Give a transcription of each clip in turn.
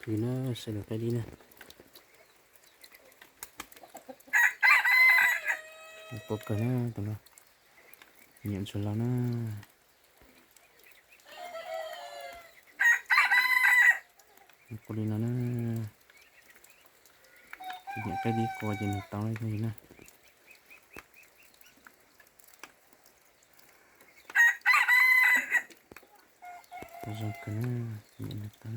thì nó sẽ được cái đi nè, một cái nó tụi nó nhận số là nó con đi nó thì nhận cái đi coi gì tao đây thôi nè, rồi cái nó nhận được tao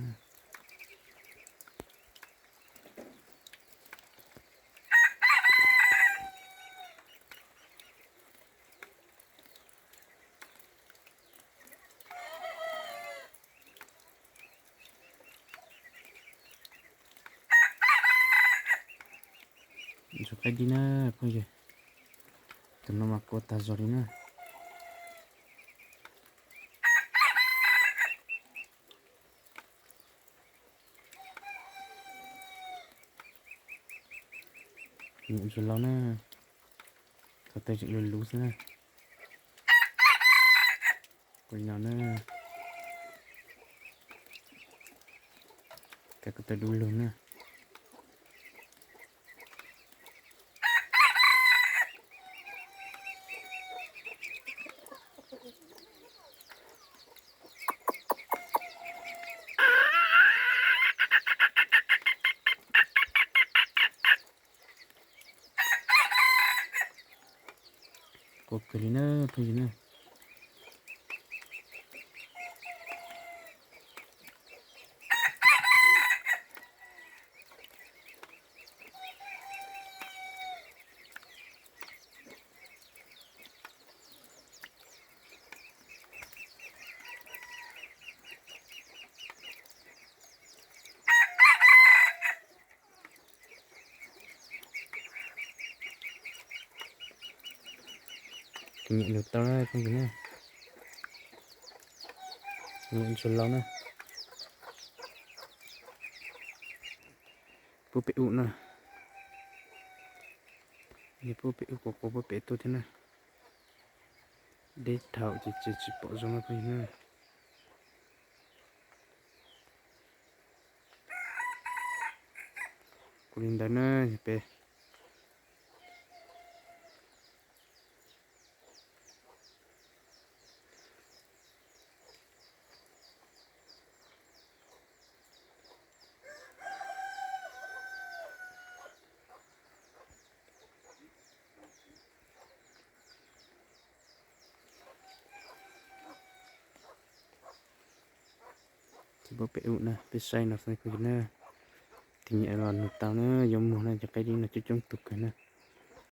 rồi cái đi nè, coi gì tụi nó mặc quần ta rồi đi nè. Những số lâu nè, có tay chịu lú nè, còn nhỏ nè, cái có tay đuôi luôn nè, có cái gì nè, cái gì nè. Nhận được tao đây không nè, nhận số lâu nè, bố bị ụ nè, như bố bị ụ của bố bị tôi thế nè, để thảo chỉ bỏ ra nó thôi nè, cô linh đấy nè, bé bố bị ụ nè, bé say nó phải coi nè, thì nhẹ là tao nó giống mùa này cho cái đi là cho chúng tục cái nè.